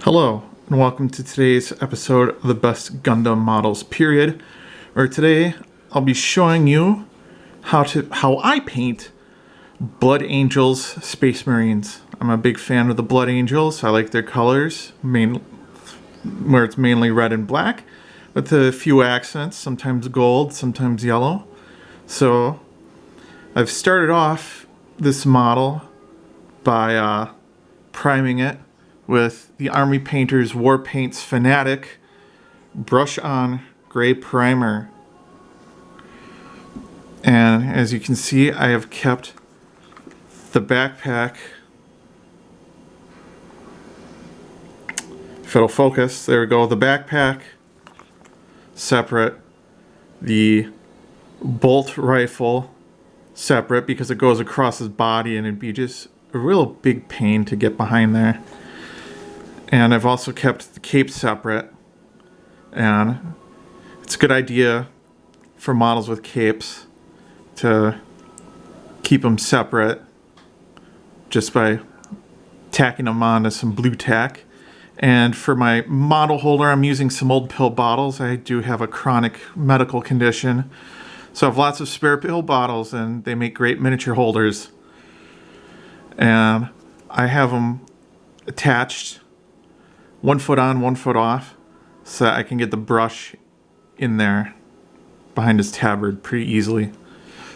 Hello, and welcome to today's episode of the Best Gundam Models Period, where today I'll be showing you how I paint Blood Angels Space Marines. I'm a big fan of the Blood Angels. I like their colors, where it's mainly red and black, with a few accents, sometimes gold, sometimes yellow. So I've started off this model by priming it with the Army Painter's Warpaints Fanatic Brush On Gray Primer. And as you can see, I have kept the backpack, if it'll focus, there we go, the backpack separate, the bolt rifle separate because it goes across his body and it'd be just a real big pain to get behind there. And I've also kept the cape separate, and it's a good idea for models with capes to keep them separate just by tacking them onto some blue tack. And for my model holder, I'm using some old pill bottles. I do have a chronic medical condition, so I have lots of spare pill bottles, and they make great miniature holders. And I have them attached 1 foot on, 1 foot off, so that I can get the brush in there behind his tabard pretty easily.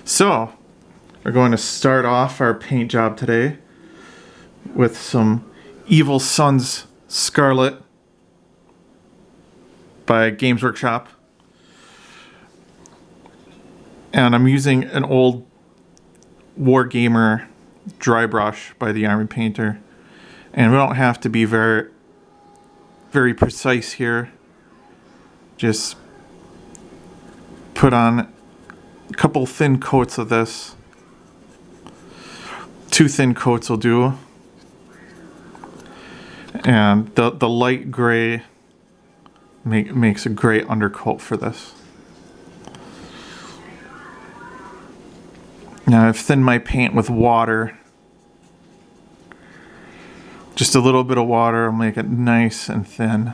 So, we're going to start off our paint job today with some Evil Sunz Scarlet by Games Workshop. And I'm using an old Wargamer dry brush by the Army Painter. And we don't have to be very precise here. Just put on a couple thin coats of this. 2 thin coats will do. And the light gray makes a great undercoat for this. Now I've thinned my paint with water. Just a little bit of water will make it nice and thin.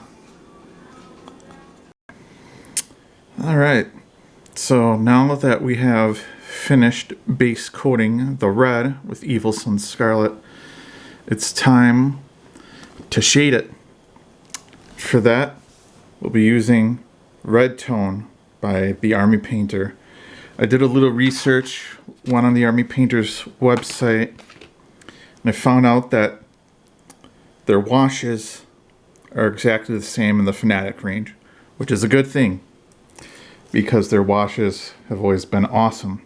Alright, so now that we have finished base coating the red with Evil Sunz Scarlet, it's time to shade it. For that, we'll be using Red Tone by the Army Painter. I did a little research, went on the Army Painter's website, and I found out that their washes are exactly the same in the Fanatic range, which is a good thing because their washes have always been awesome.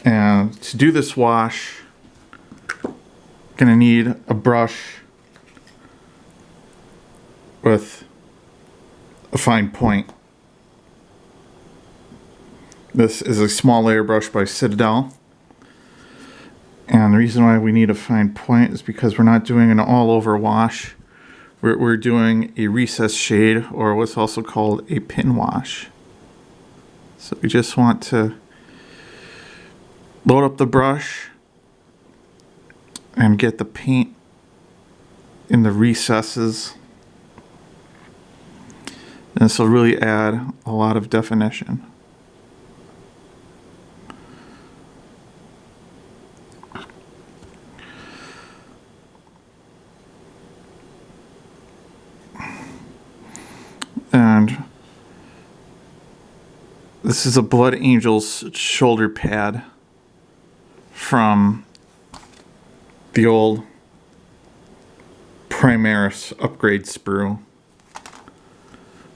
And to do this wash, I'm gonna need a brush with a fine point. This is a small layer brush by Citadel. And the reason why we need a fine point is because we're not doing an all-over wash. We're doing a recess shade, or what's also called a pin wash. So we just want to load up the brush and get the paint in the recesses. And this will really add a lot of definition. And this is a Blood Angels shoulder pad from the old Primaris upgrade sprue.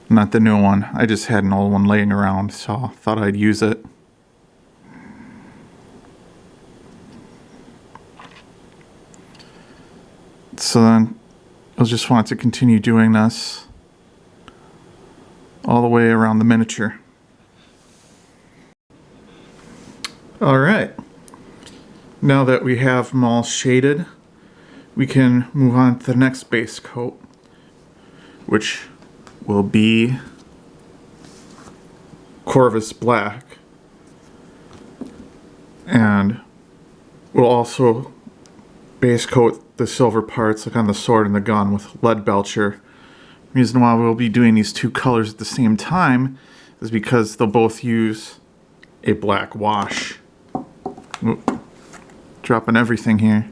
Not the new one. I just had an old one laying around, so I thought I'd use it. So then I'll just want to continue doing this all the way around the miniature. Alright, now that we have them all shaded, we can move on to the next base coat, which will be Corvus Black. And we'll also base coat the silver parts, like on the sword and the gun, with lead Belcher. The reason why we'll be doing these two colors at the same time is because they'll both use a black wash. Oop. Dropping everything here.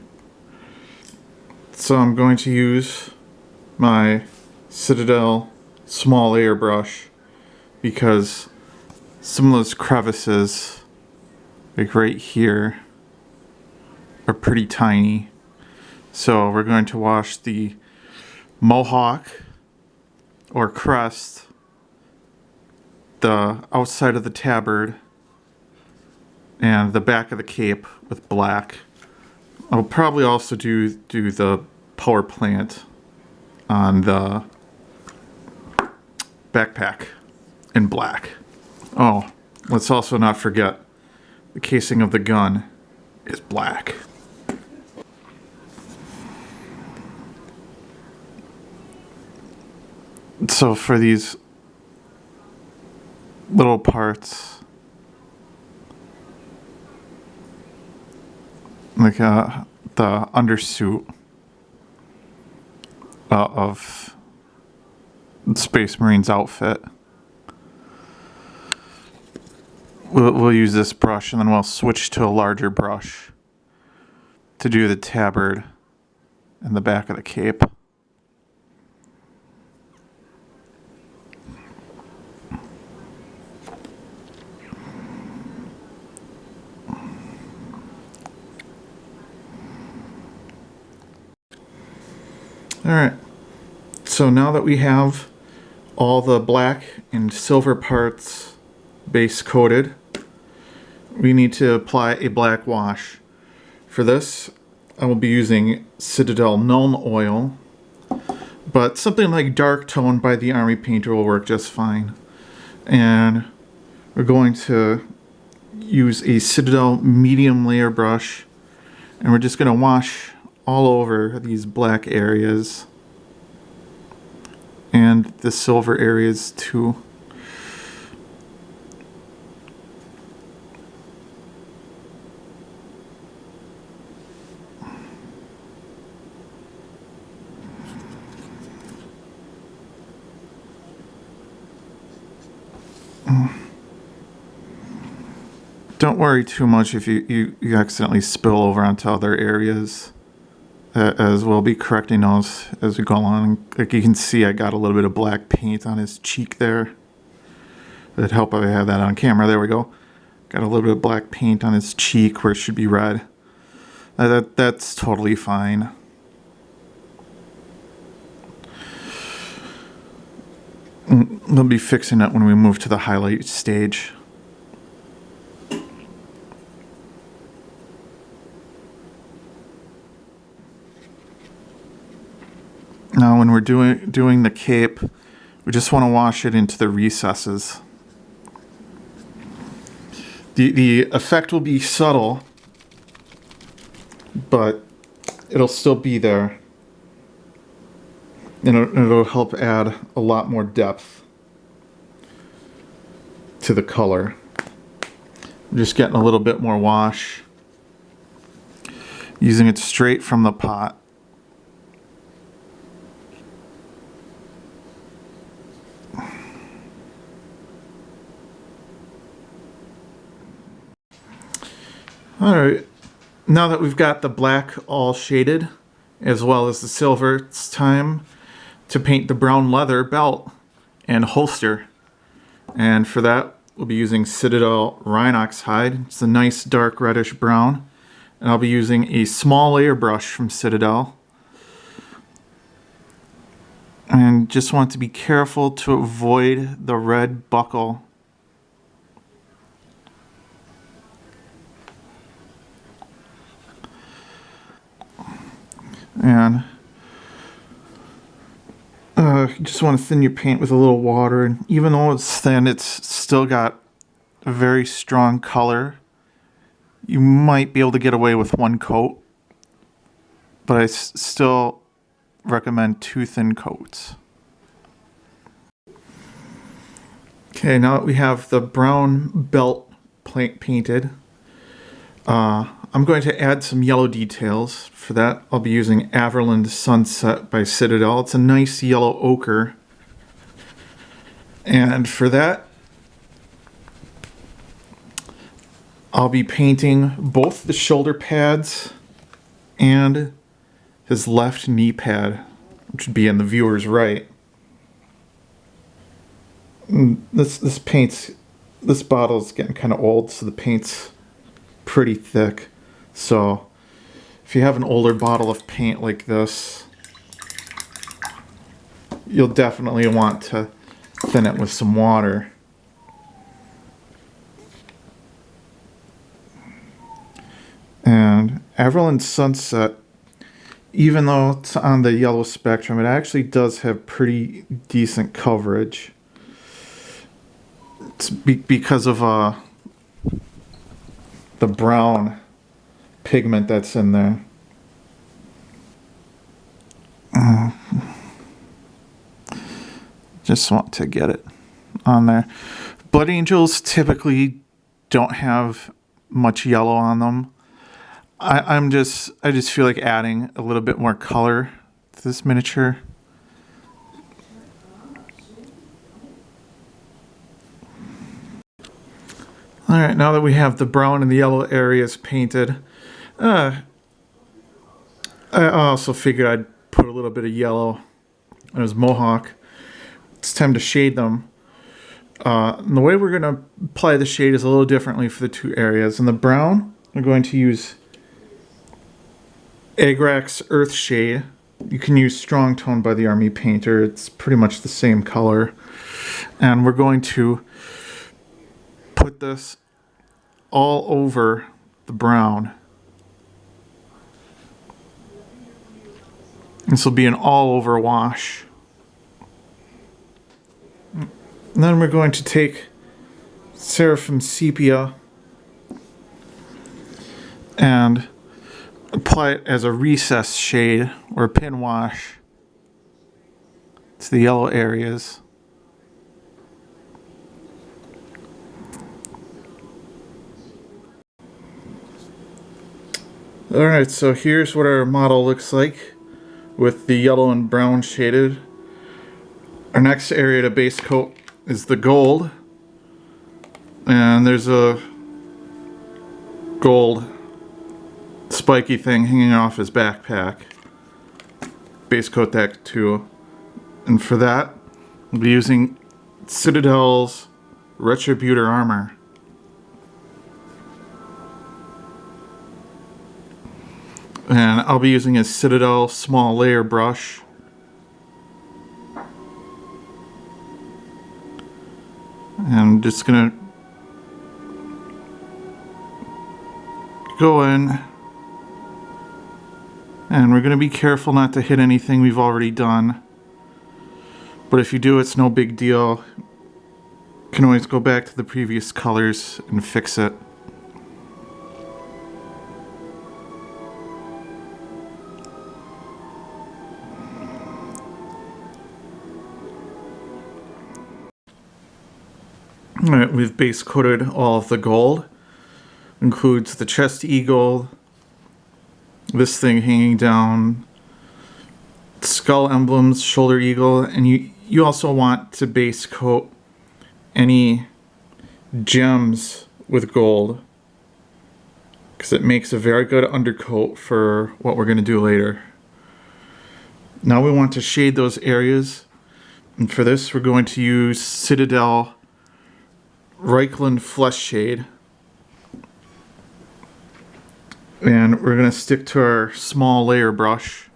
So I'm going to use my Citadel small layer brush because some of those crevices, like right here, are pretty tiny. So we're going to wash the mohawk or crest, the outside of the tabard, and the back of the cape with black. I'll probably also do the power plant on the backpack in black. Oh, let's also not forget the casing of the gun is black. So for these little parts, like the undersuit of Space Marine's outfit, we'll use this brush, and then we'll switch to a larger brush to do the tabard and the back of the cape. Alright, so now that we have all the black and silver parts base coated, we need to apply a black wash. For this, I will be using Citadel Nuln Oil, but something like Dark Tone by the Army Painter will work just fine. And we're going to use a Citadel medium layer brush, and we're just going to wash all over these black areas and the silver areas too. Don't worry too much if you accidentally spill over onto other areas, as we'll be correcting those as we go along. Like you can see, I got a little bit of black paint on his cheek there. It'd help if I have that on camera. There we go. Got a little bit of black paint on his cheek where it should be red. That's totally fine. We'll be fixing it when we move to the highlight stage. Now when we're doing the cape, we just want to wash it into the recesses. The effect will be subtle, but it'll still be there. And it'll help add a lot more depth to the color. I'm just getting a little bit more wash, using it straight from the pot. Alright, now that we've got the black all shaded, as well as the silver, it's time to paint the brown leather belt and holster. And for that, we'll be using Citadel Rhinox hide. It's a nice dark reddish brown. And I'll be using a small layer brush from Citadel. And just want to be careful to avoid the red buckle. And you just want to thin your paint with a little water, and even though it's thin, it's still got a very strong color. You might be able to get away with one coat, but I still recommend 2 thin coats. Okay, now that we have the brown belt painted, I'm I'm going to add some yellow details. For that, I'll be using Averland Sunset by Citadel. It's a nice yellow ochre. And for that, I'll be painting both the shoulder pads and his left knee pad, which would be in the viewer's right. This bottle's getting kind of old, so the paint's pretty thick. So if you have an older bottle of paint like this, you'll definitely want to thin it with some water. And Averland Sunset, even though it's on the yellow spectrum, it actually does have pretty decent coverage. It's because of the brown pigment that's in there. Just want to get it on there. Blood Angels typically don't have much yellow on them. I just feel like adding a little bit more color to this miniature. Alright, now that we have the brown and the yellow areas painted, I also figured I'd put a little bit of yellow on his mohawk. It's time to shade them. And the way we're going to apply the shade is a little differently for the two areas. In the brown, we're going to use Agrax Earthshade. You can use Strong Tone by the Army Painter. It's pretty much the same color. And we're going to put this all over the brown. This will be an all-over wash. And then we're going to take Seraphim Sepia and apply it as a recess shade or a pin wash to the yellow areas. Alright, so here's what our model looks like with the yellow and brown shaded. Our next area to base coat is the gold. And there's a gold spiky thing hanging off his backpack. Base coat that too. And for that, we'll be using Citadel's Retributor armor. And I'll be using a Citadel small layer brush. And I'm just gonna go in, and we're gonna be careful not to hit anything we've already done. But if you do, it's no big deal. You can always go back to the previous colors and fix it. Alright, we've base coated all of the gold. Includes the chest eagle, this thing hanging down, skull emblems, shoulder eagle, and you also want to base coat any gems with gold, because it makes a very good undercoat for what we're going to do later. Now we want to shade those areas, and for this we're going to use Citadel Reikland Flesh Shade. And we're going to stick to our small layer brush.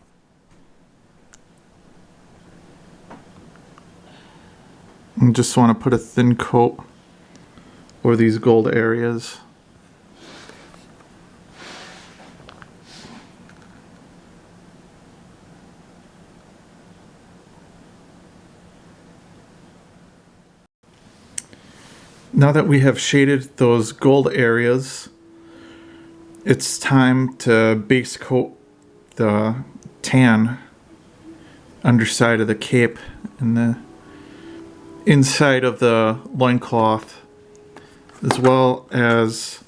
And just want to put a thin coat over these gold areas. Now that we have shaded those gold areas, it's time to base coat the tan underside of the cape and the inside of the loincloth, as well as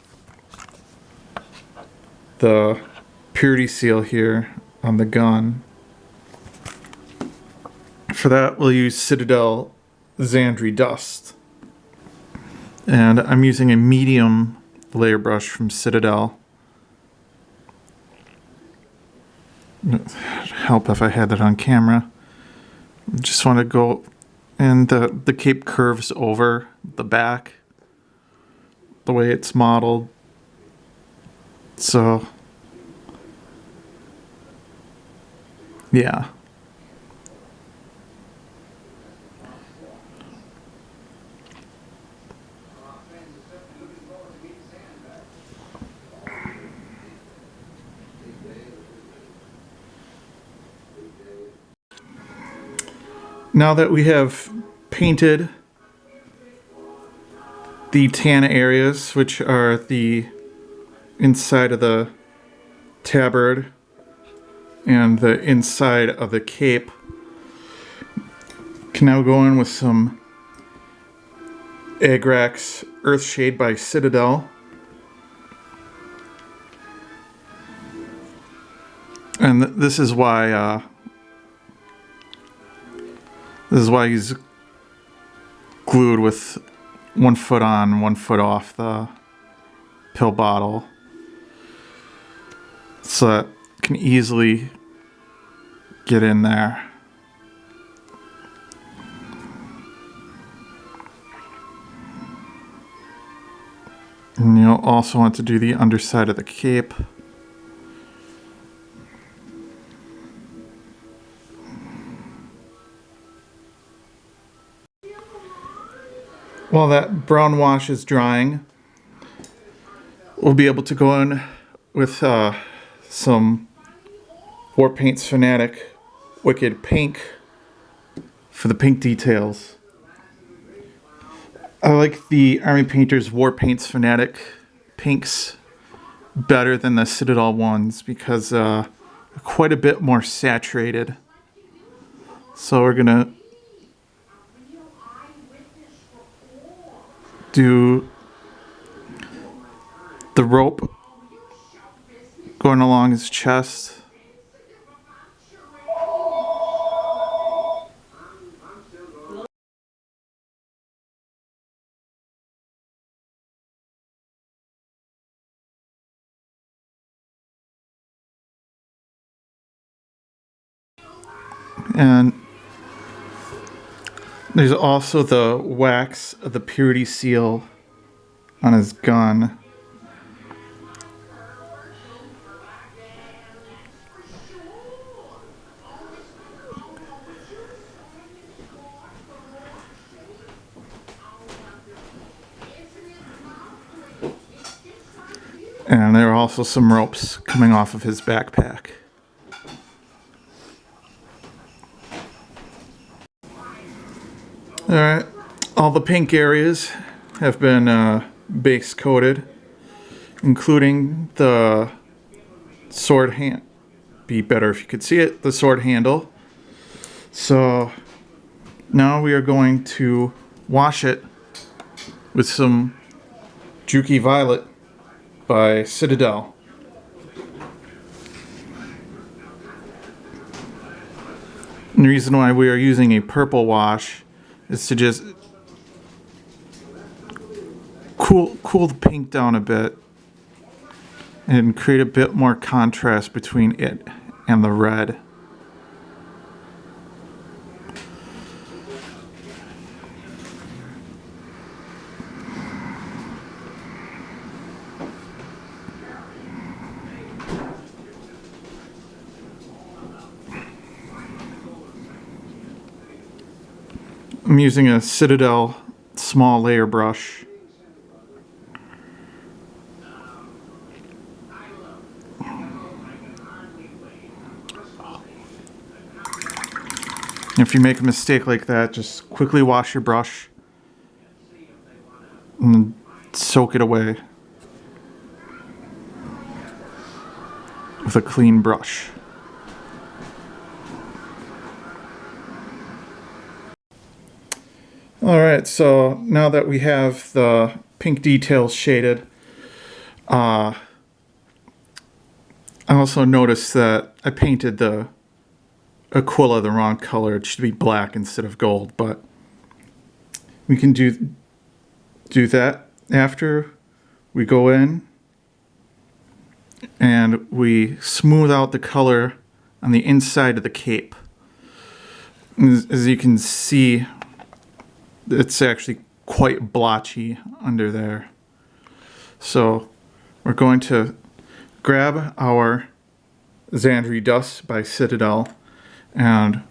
the purity seal here on the gun. For that, we'll use Citadel Zandri Dust. And I'm using a medium layer brush from Citadel. It'd help if I had that on camera. Just want to go, and the cape curves over the back the way it's modeled. So, yeah. Now that we have painted the tan areas, which are the inside of the tabard and the inside of the cape, can now go in with some Agrax Earthshade by Citadel. And this is why he's glued with 1 foot on, 1 foot off the pill bottle, so that it can easily get in there. And you'll also want to do the underside of the cape. While that brown wash is drying, we'll be able to go in with some Warpaints Fanatic Wicked Pink for the pink details. I like the Army Painter's Warpaints Fanatic pinks better than the Citadel ones because they're quite a bit more saturated. So we're gonna do the rope going along his chest. And there's also the wax of the purity seal on his gun. And there are also some ropes coming off of his backpack. Alright, all the pink areas have been base coated, including the sword hand. Be better if you could see it, the sword handle. So now we are going to wash it with some Druchii Violet by Citadel. And the reason why we are using a purple wash is to just cool the pink down a bit and create a bit more contrast between it and the red. I'm using a Citadel small layer brush. If you make a mistake like that, just quickly wash your brush and soak it away with a clean brush. Alright, so now that we have the pink details shaded, I also noticed that I painted the Aquila the wrong color. It should be black instead of gold, but we can do that after we go in and we smooth out the color on the inside of the cape. As you can see, it's actually quite blotchy under there. So we're going to grab our Zandri Dust by Citadel, and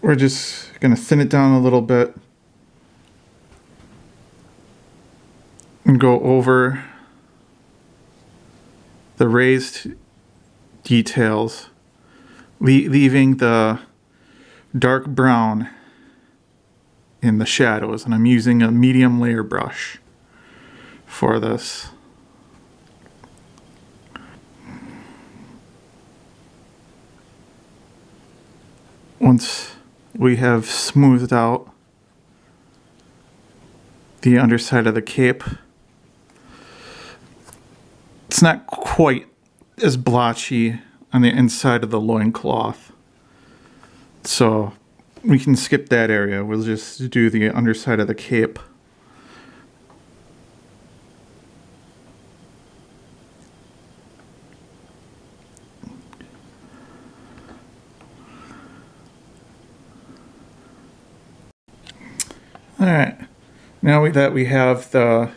we're just going to thin it down a little bit and go over the raised details, leaving the dark brown in the shadows. And I'm using a medium layer brush for this. Once we have smoothed out the underside of the cape, it's not quite as blotchy on the inside of the loincloth, so we can skip that area. We'll just do the underside of the cape. Alright, now that we have the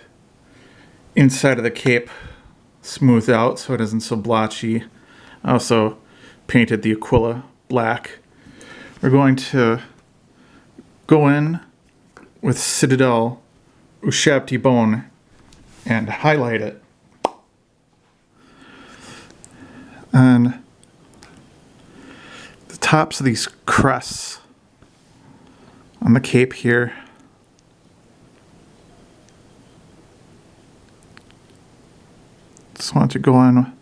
inside of the cape smoothed out so it isn't so blotchy, I also painted the Aquila black. We're going to go in with Citadel Ushabti Bone and highlight it. And the tops of these crests on the cape here, just want to go in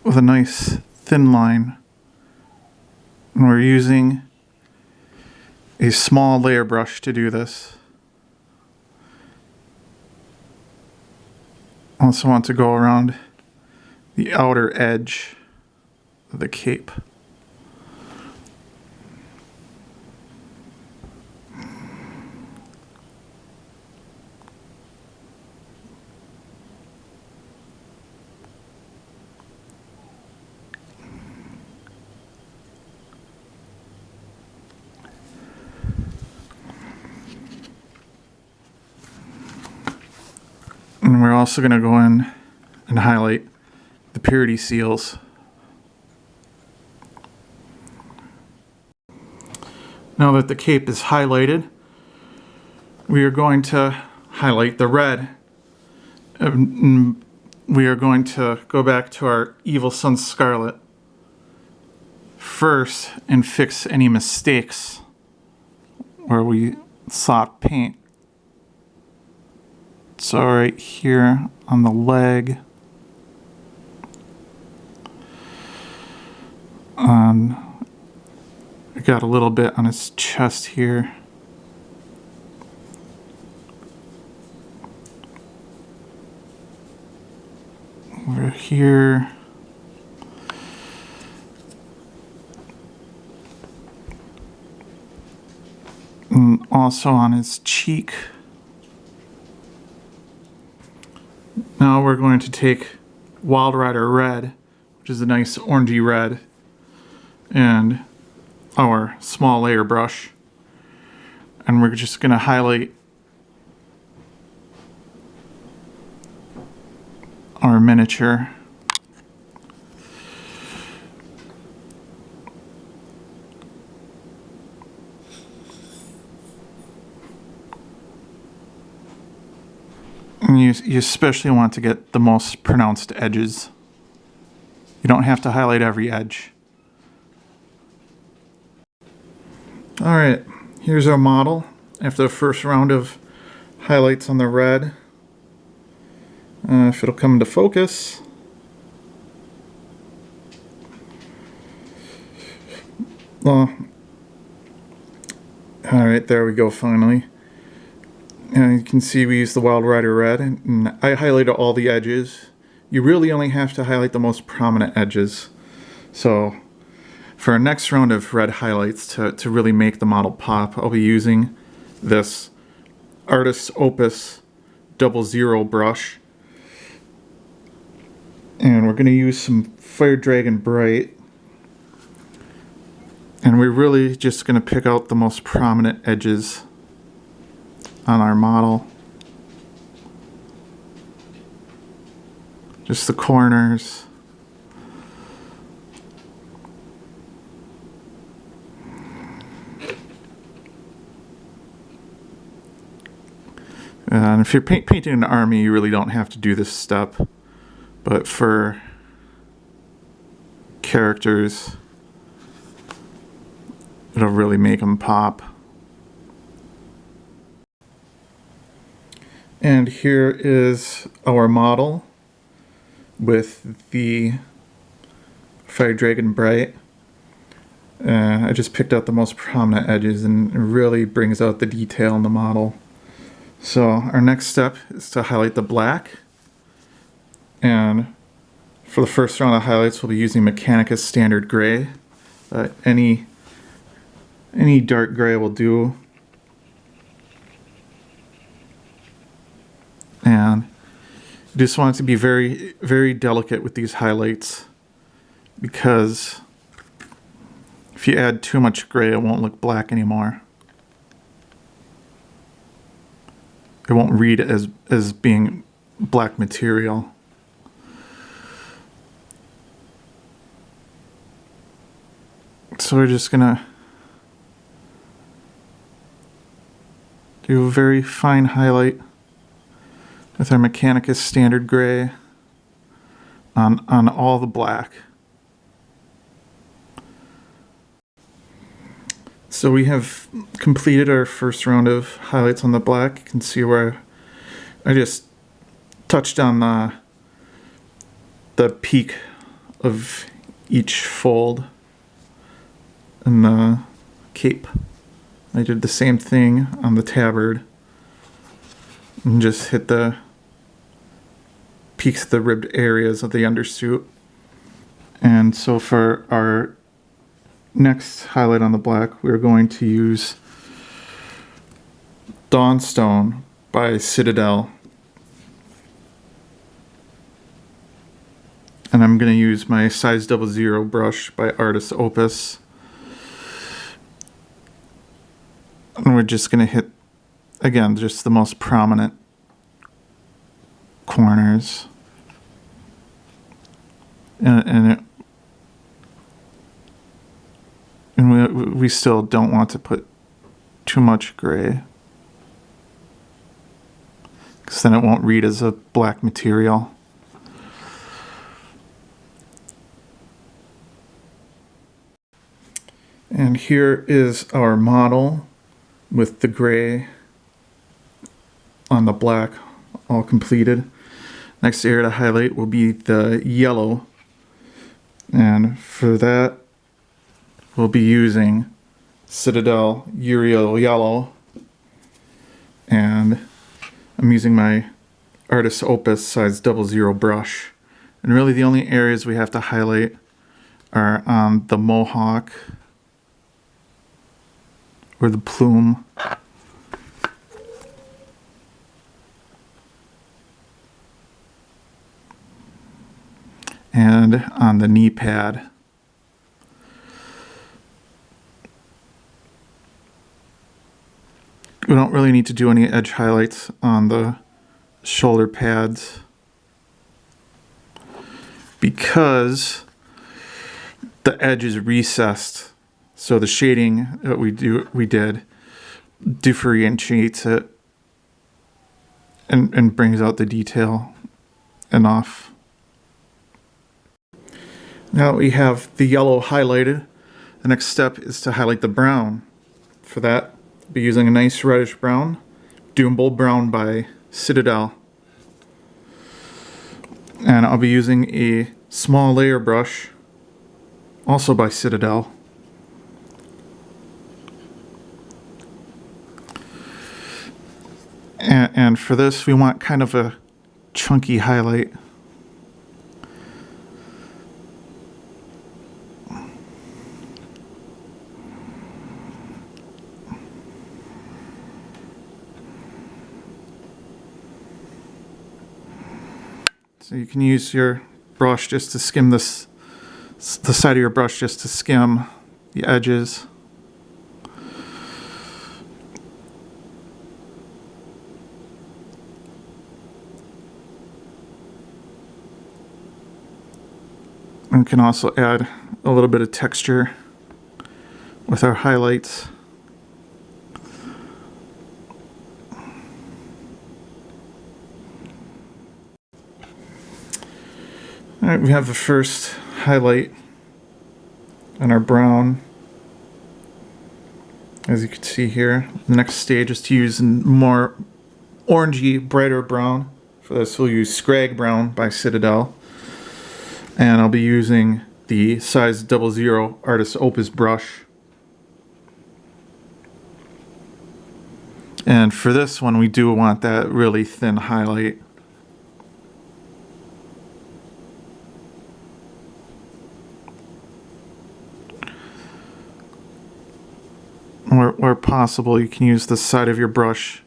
with a nice thin line. And we're using a small layer brush to do this. Also want to go around the outer edge of the cape. And we're also going to go in and highlight the purity seals. Now that the cape is highlighted, we are going to highlight the red. We are going to go back to our Evil Sunz Scarlet first and fix any mistakes where we slot paint. So right here on the leg, I got a little bit on his chest here. Over here. And also on his cheek. Now we're going to take Wild Rider Red, which is a nice orangey red, and our small layer brush, and we're just going to highlight our miniature. And you especially want to get the most pronounced edges. You don't have to highlight every edge. Alright, here's our model after the first round of highlights on the red. If it'll come into focus. Alright, there we go finally. And you can see we use the Wild Rider Red, and I highlighted all the edges. You really only have to highlight the most prominent edges. So for our next round of red highlights to really make the model pop, I'll be using this Artist's Opus 00 brush. And we're going to use some Fire Dragon Bright. And we're really just going to pick out the most prominent edges on our model. Just the corners. And if you're painting an army, you really don't have to do this step. But for characters, it'll really make them pop. And here is our model with the Fire Dragon Bright. I just picked out the most prominent edges, and it really brings out the detail in the model. So our next step is to highlight the black. And for the first round of highlights, we'll be using Mechanicus Standard Gray. Any dark gray will do. And you just want it to be very, very delicate with these highlights, because if you add too much gray, it won't look black anymore. It won't read as being black material. So we're just gonna do a very fine highlight with our Mechanicus Standard Gray on all the black. So we have completed our first round of highlights on the black. You can see where I just touched on the peak of each fold and the cape. I did the same thing on the tabard and just hit the peaks of the ribbed areas of the undersuit. And so for our next highlight on the black, we're going to use Dawnstone by Citadel. And I'm going to use my size 00 brush by Artist's Opus. And we're just going to hit, again, just the most prominent corners. And we still don't want to put too much gray, because then it won't read as a black material. And here is our model with the gray on the black all completed. Next area to highlight will be the yellow. And for that, we'll be using Citadel Yriel Yellow. And I'm using my Artist's Opus size 00 brush. And really the only areas we have to highlight are on the mohawk or the plume. And on the knee pad. We don't really need to do any edge highlights on the shoulder pads, because the edge is recessed. So the shading that we did differentiates it and brings out the detail enough. Now that we have the yellow highlighted, the next step is to highlight the brown. For that, I'll be using a nice reddish brown, Doombull brown by Citadel. And I'll be using a small layer brush, also by Citadel. And for this, we want kind of a chunky highlight. So you can use your brush just to skim this, the side of your brush just to skim the edges. And can also add a little bit of texture with our highlights. All right, we have the first highlight on our brown. As you can see here, the next stage is to use a more orangey, brighter brown. For this, we'll use Skrag Brown by Citadel. And I'll be using the size 00 Artist Opus brush. And for this one, we do want that really thin highlight. Where possible, you can use the side of your brush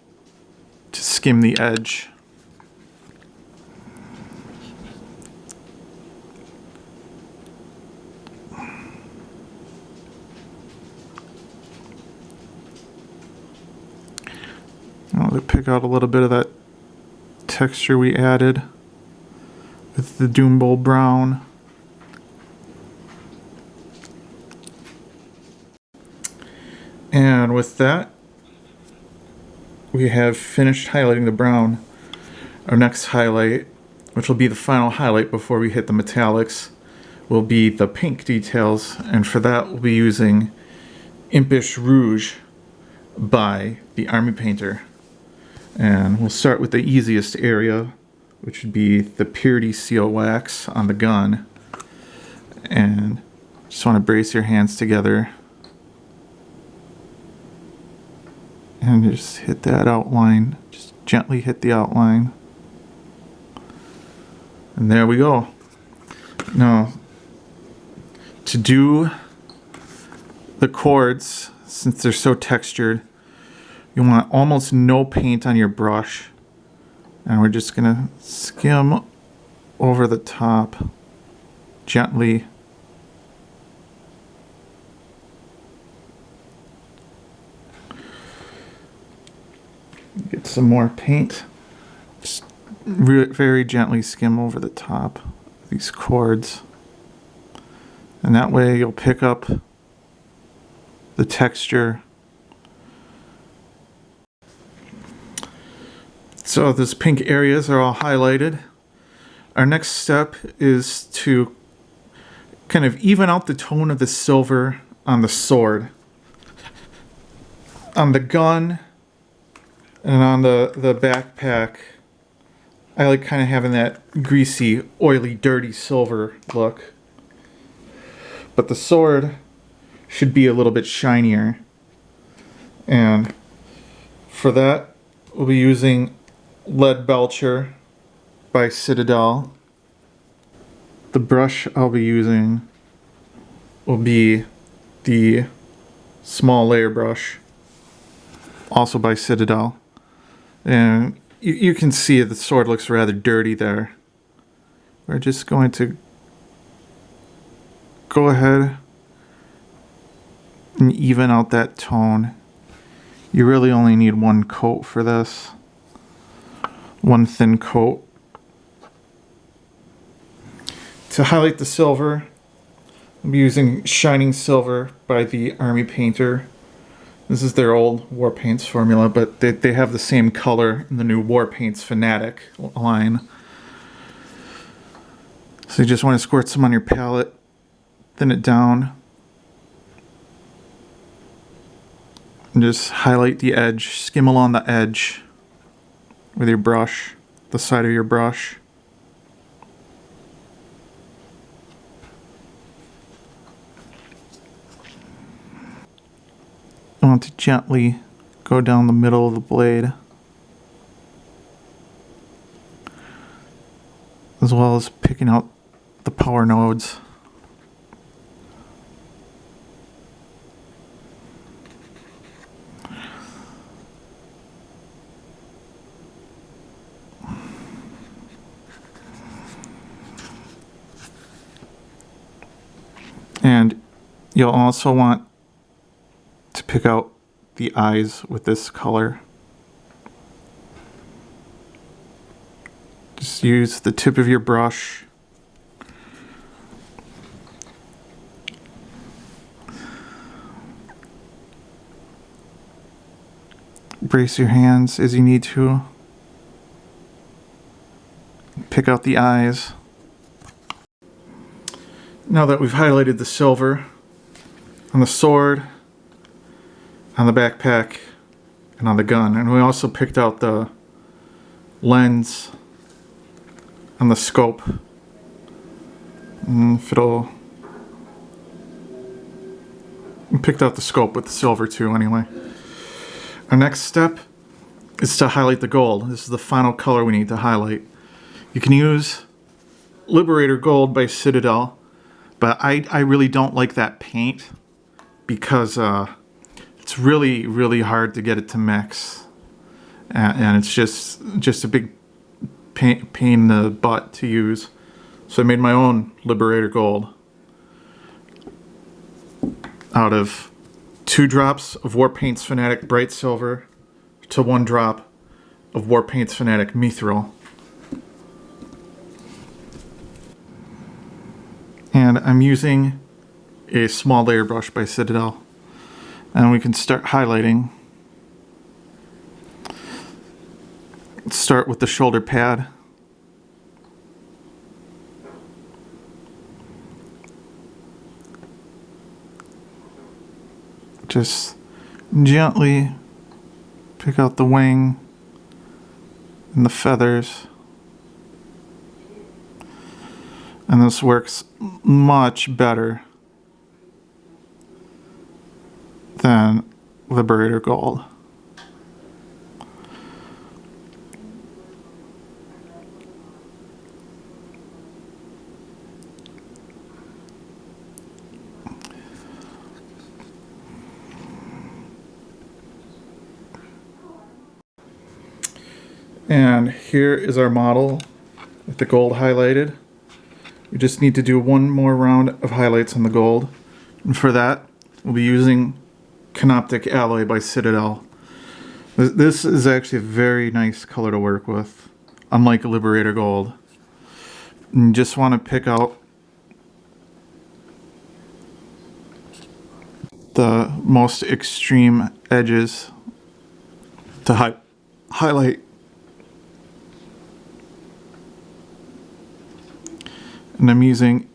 to skim the edge. I'll pick out a little bit of that texture we added with the Doombull brown. And with that, we have finished highlighting the brown. Our next highlight, which will be the final highlight before we hit the metallics, will be the pink details. And for that, we'll be using Impish Rouge by the Army Painter. And we'll start with the easiest area, which would be the Purity Seal Wax on the gun. And just want to brace your hands together. And just hit that outline. Just gently hit the outline. And there we go. Now, to do the chords, since they're so textured, you want almost no paint on your brush. And we're just going to skim over the top gently. Get some more paint. Just very gently skim over the top of these chords. And that way you'll pick up the texture. So those pink areas are all highlighted. Our next step is to kind of even out the tone of the silver on the sword. On the gun and on the backpack, I like kind of having that greasy, oily, dirty silver look. But the sword should be a little bit shinier. And for that, we'll be using Lead Belcher by Citadel. The brush I'll be using will be the small layer brush, also by Citadel. And you can see the sword looks rather dirty there. We're just going to go ahead and even out that tone. You really only need one coat for this. One thin coat. To highlight the silver, I'm using Shining Silver by the Army Painter. This is their old Warpaints formula, but they have the same color in the new Warpaints Fanatic line. So you just want to squirt some on your palette, thin it down, and just highlight the edge, skim along the edge with your brush, the side of your brush. I want to gently go down the middle of the blade. as well as picking out the power nodes. And you'll also want to pick out the eyes with this color. Just use the tip of your brush. Brace your hands as you need to. Pick out the eyes. Now that we've highlighted the silver on the sword, on the backpack, and on the gun, and we also picked out the lens on the scope. And if it'll... we picked out the scope with the silver too anyway. Our next step is to highlight the gold. This is the final color we need to highlight. You can use Liberator Gold by Citadel, but I really don't like that paint because it's really hard to get it to mix, and it's just a big pain in the butt to use. So I made my own Liberator Gold out of 2 drops of Warpaints Fanatic Bright Silver to 1 drop of Warpaints Fanatic Mithril. And I'm using a small layer brush by Citadel. And we can start highlighting. Let's start with the shoulder pad. Just gently pick out the wing and the feathers. And this works much better than Liberator Gold. And here is our model with the gold highlighted. We just need to do one more round of highlights on the gold. And for that, we'll be using Canoptic Alloy by Citadel. This is actually a very nice color to work with, unlike Liberator Gold. And you just want to pick out the most extreme edges to highlight. And I'm using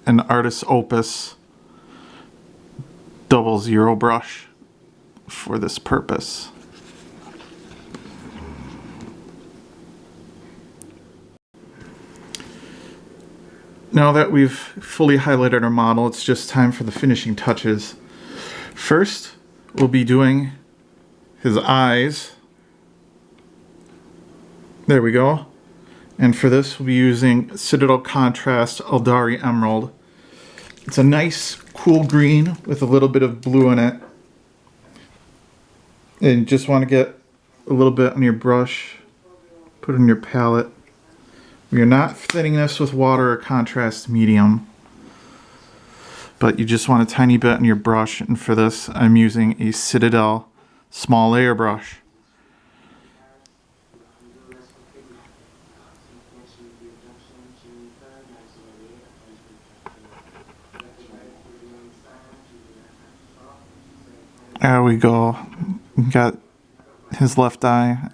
an Artist Opus 00 brush for this purpose. Now that we've fully highlighted our model, it's just time for the finishing touches. First, we'll be doing his eyes. There we go. And for this, we'll be using Citadel Contrast Eldari Emerald. It's a nice, cool green with a little bit of blue in it. And you just want to get a little bit on your brush, put it on your palette. You're not thinning this with water or contrast medium, but you just want a tiny bit on your brush. And for this, I'm using a Citadel small layer brush. There we go. Got his left eye.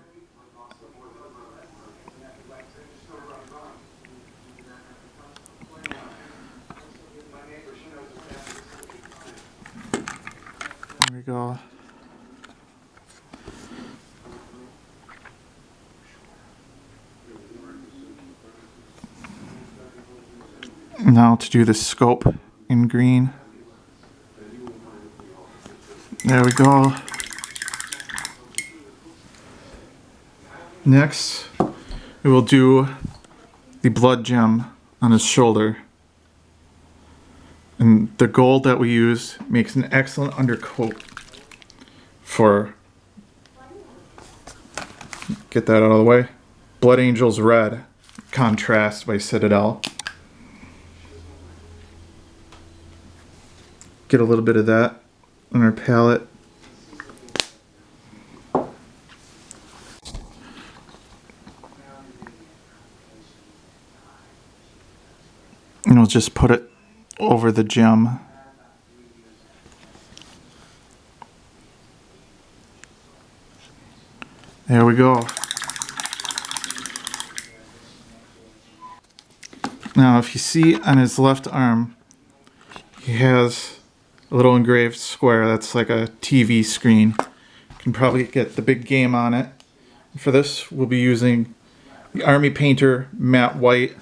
There we go. Now to do the scope in green. There we go. Next, we will do the blood gem on his shoulder. And the gold that we use makes an excellent undercoat for, get that out of the way, Blood Angel's Red Contrast by Citadel. Get a little bit of that on our palette. And we'll just put it over the gem. There we go. Now if you see on his left arm, he has a little engraved square that's like a TV screen. You can probably get the big game on it. For this, we'll be using the Army Painter Matte White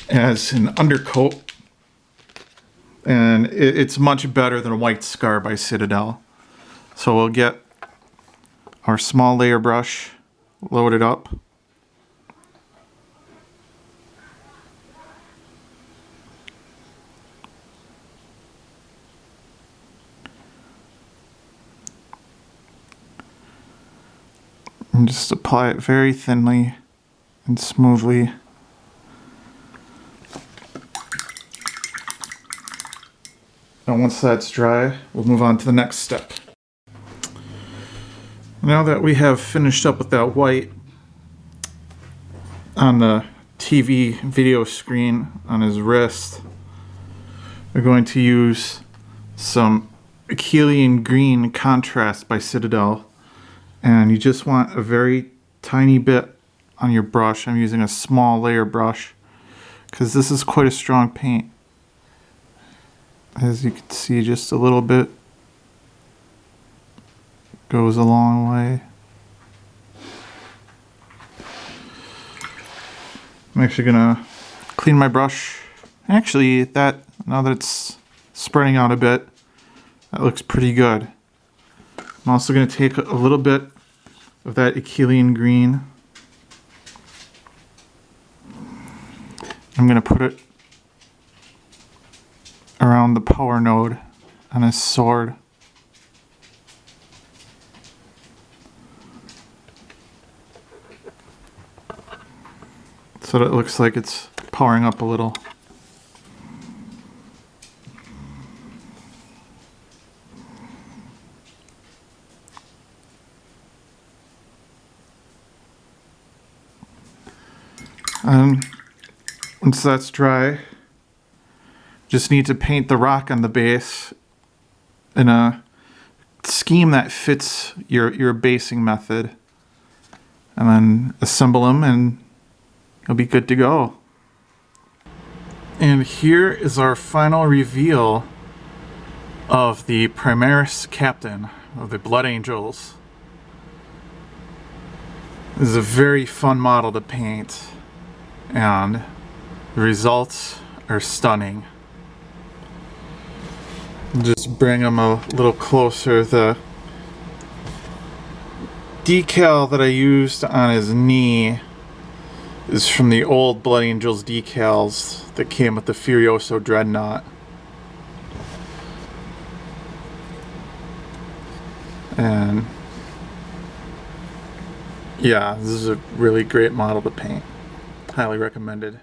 as an undercoat. And it's much better than a White Scar by Citadel. So we'll get our small layer brush loaded up. And just apply it very thinly and smoothly. And once that's dry, we'll move on to the next step. Now that we have finished up with that white on the TV video screen on his wrist, we're going to use some Achillean Green Contrast by Citadel. And you just want a very tiny bit on your brush. I'm using a small layer brush because this is quite a strong paint. As you can see, just a little bit goes a long way. I'm actually gonna clean my brush. Actually, now that it's spreading out a bit, that looks pretty good. I'm also gonna take a little bit of that Achillean green. I'm gonna put it around the power node on his sword. So that it looks like it's powering up a little. Once that's dry, just need to paint the rock on the base in a scheme that fits your basing method, and then assemble them and you'll be good to go. And here is our final reveal of the Primaris Captain of the Blood Angels. This is a very fun model to paint, and the results are stunning. Just bring them a little closer. The decal that I used on his knee is from the old Blood Angels decals that came with the Furioso Dreadnought. And yeah, this is a really great model to paint. Highly recommended.